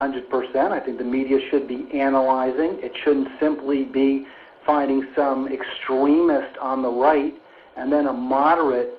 100%. I think the media should be analyzing. It shouldn't simply be finding some extremist on the right and then a moderate,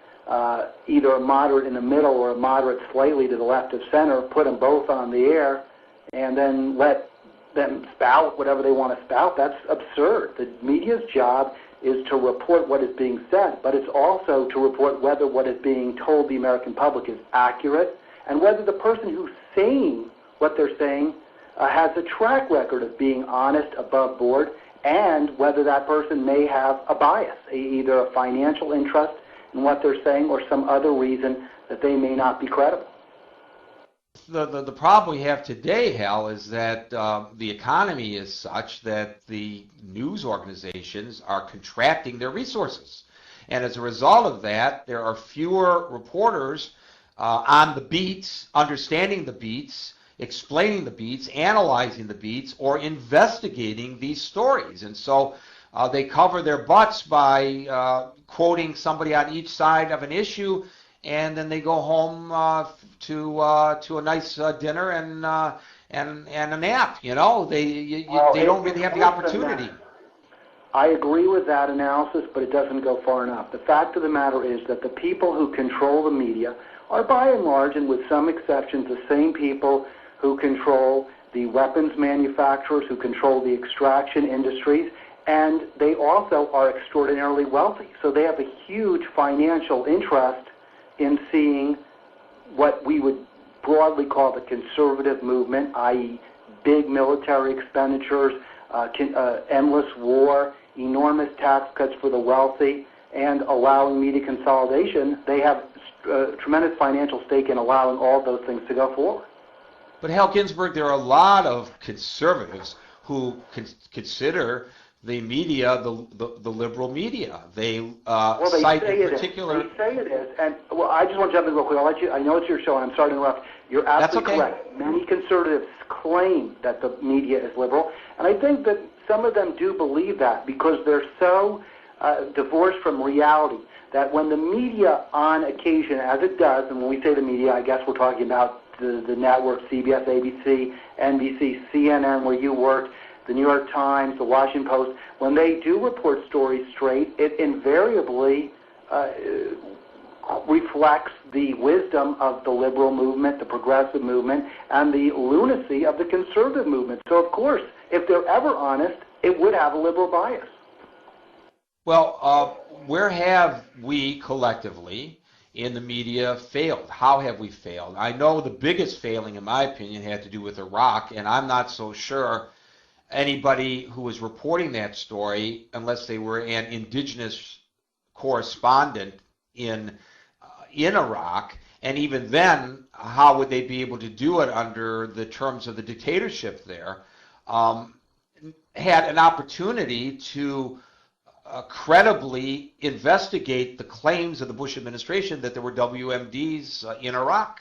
either a moderate in the middle or a moderate slightly to the left of center, put them both on the air, and then let them spout whatever they want to spout. That's absurd. The media's job is to report what is being said, but it's also to report whether what is being told the American public is accurate and whether the person who's saying what they're saying has a track record of being honest above board, and whether that person may have a bias, either a financial interest in what they're saying or some other reason that they may not be credible. The problem we have today, Hal, is that the economy is such that the news organizations are contracting their resources. And as a result of that, there are fewer reporters on the beats, understanding the beats, explaining the beats, analyzing the beats, or investigating these stories. And so they cover their butts by quoting somebody on each side of an issue, and then they go home to a nice dinner and a nap. You know, they don't really have the opportunity. I agree with that analysis, but it doesn't go far enough. The fact of the matter is that the people who control the media are by and large, and with some exceptions, the same people who control the weapons manufacturers, who control the extraction industries, and they also are extraordinarily wealthy. So they have a huge financial interest in seeing what we would broadly call the conservative movement, i.e. big military expenditures, endless war, enormous tax cuts for the wealthy, and allowing media consolidation. They have a tremendous financial stake in allowing all those things to go forward. But Hal Ginsberg, there are a lot of conservatives who consider the media the liberal media. They cite in particular. They say it is, and well, I just want to jump in real quick. I'll let you. I know it's your show, and I'm sorry to interrupt. You're absolutely correct. Many conservatives claim that the media is liberal, and I think that some of them do believe that because they're so divorced from reality that when the media, on occasion, as it does, and when we say the media, I guess we're talking about the network, CBS, ABC, NBC, CNN, where you worked, the New York Times, the Washington Post, when they do report stories straight, it invariably reflects the wisdom of the liberal movement, the progressive movement, and the lunacy of the conservative movement. So, of course, if they're ever honest, it would have a liberal bias. Well, where have we collectively in the media failed? How have we failed? I know the biggest failing, in my opinion, had to do with Iraq, and I'm not so sure anybody who was reporting that story, unless they were an indigenous correspondent in Iraq, and even then, how would they be able to do it under the terms of the dictatorship there, had an opportunity to credibly investigate the claims of the Bush administration that there were WMDs in Iraq.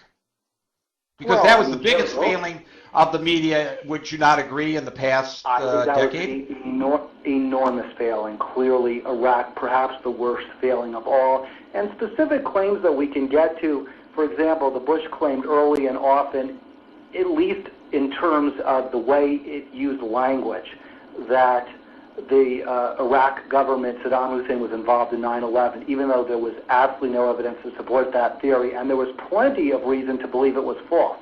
Because that was the biggest failing of the media. Would you not agree in the past decade? Was enormous failing. Clearly, Iraq, perhaps the worst failing of all. And specific claims that we can get to, for example, the Bush claimed early and often, at least in terms of the way it used language, that the Iraq government, Saddam Hussein, was involved in 9/11, even though there was absolutely no evidence to support that theory, and there was plenty of reason to believe it was false.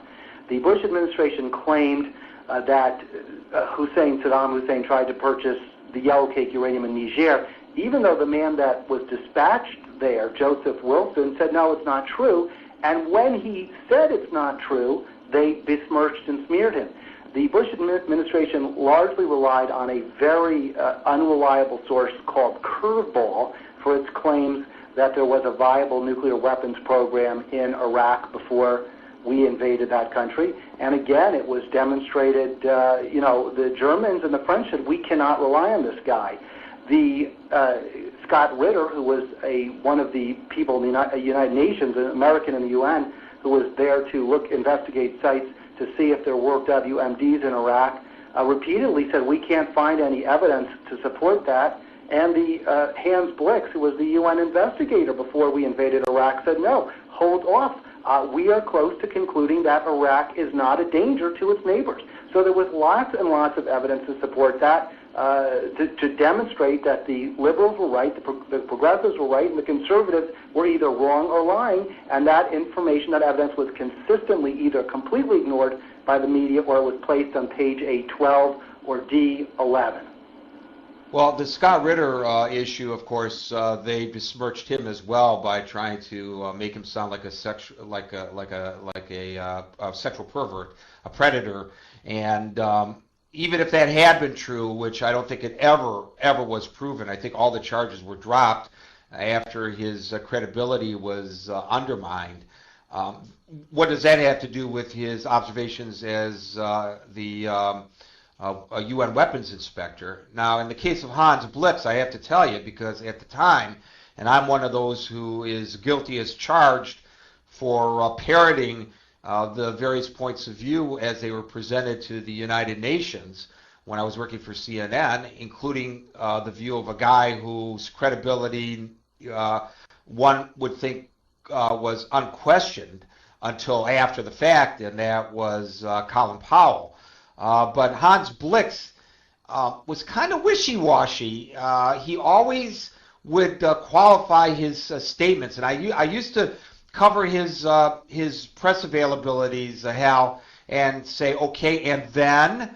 The Bush administration claimed that Saddam Hussein tried to purchase the yellow cake uranium in Niger, even though the man that was dispatched there, Joseph Wilson, said, no, it's not true. And when he said it's not true, they besmirched and smeared him. The Bush administration largely relied on a very unreliable source called Curveball for its claims that there was a viable nuclear weapons program in Iraq before we invaded that country. And again, it was demonstrated, the Germans and the French said, we cannot rely on this guy. The Scott Ritter, who was one of the people in the United Nations, an American in the UN, who was there to investigate sites to see if there were WMDs in Iraq, repeatedly said we can't find any evidence to support that. And the Hans Blix, who was the UN investigator before we invaded Iraq, said no, hold off we are close to concluding that Iraq is not a danger to its neighbors. So there was lots and lots of evidence to support that, to demonstrate that the liberals were right, the progressives were right, and the conservatives were either wrong or lying, and that information, that evidence was consistently either completely ignored by the media or it was placed on page A12 or D11. Well, the Scott Ritter issue, of course, they besmirched him as well by trying to make him sound like a sexual pervert, a predator, and even if that had been true, which I don't think it ever was proven, I think all the charges were dropped after his credibility was undermined. What does that have to do with his observations as a UN weapons inspector? Now, in the case of Hans Blix, I have to tell you, because at the time, and I'm one of those who is guilty as charged for parroting the various points of view as they were presented to the United Nations when I was working for CNN, including the view of a guy whose credibility one would think was unquestioned until after the fact, and that was Colin Powell. But Hans Blix was kind of wishy-washy. He always would qualify his statements, and I used to cover his press availabilities, Hal, and say, okay, and then,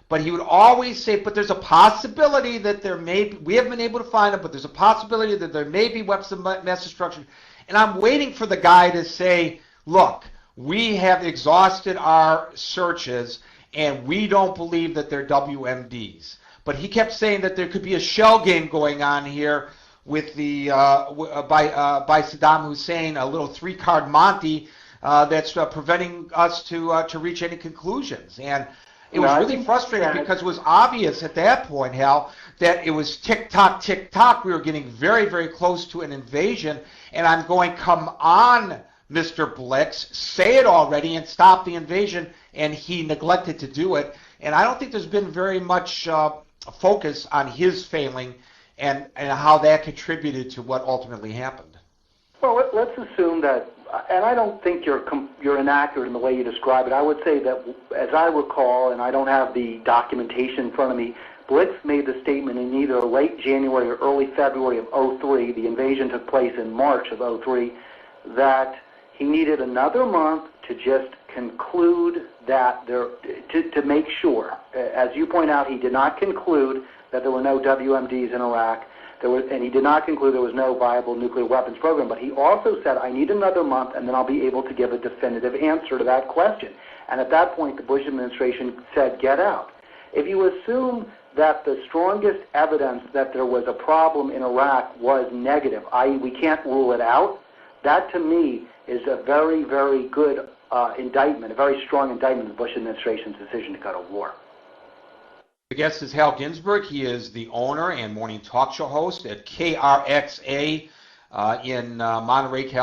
but he would always say, but there's a possibility that there may be, we haven't been able to find it, but there's a possibility that there may be weapons of mass destruction. And I'm waiting for the guy to say, look, we have exhausted our searches, and we don't believe that they're WMDs. But he kept saying that there could be a shell game going on here with the by Saddam Hussein, a little three-card Monte that's preventing us to reach any conclusions. And it was really frustrating because it was obvious at that point, Hal, that it was tick-tock, tick-tock. We were getting very, very close to an invasion. And I'm going, come on, Mr. Blix, say it already and stop the invasion. And he neglected to do it. And I don't think there's been very much focus on his failing and how that contributed to what ultimately happened. Well, let's assume that, and I don't think you're inaccurate in the way you describe it. I would say that, as I recall, and I don't have the documentation in front of me, Blix made the statement in either late January or early February of 2003, the invasion took place in March of 2003, that he needed another month to just conclude that to make sure. As you point out, he did not conclude that there were no WMDs in Iraq, and he did not conclude there was no viable nuclear weapons program, but he also said, I need another month, and then I'll be able to give a definitive answer to that question. And at that point, the Bush administration said, get out. If you assume that the strongest evidence that there was a problem in Iraq was negative, i.e. we can't rule it out, that to me is a very, very good indictment, a very strong indictment of the Bush administration's decision to go to war. The guest is Hal Ginsberg. He is the owner and morning talk show host at KRXA in Monterey, California.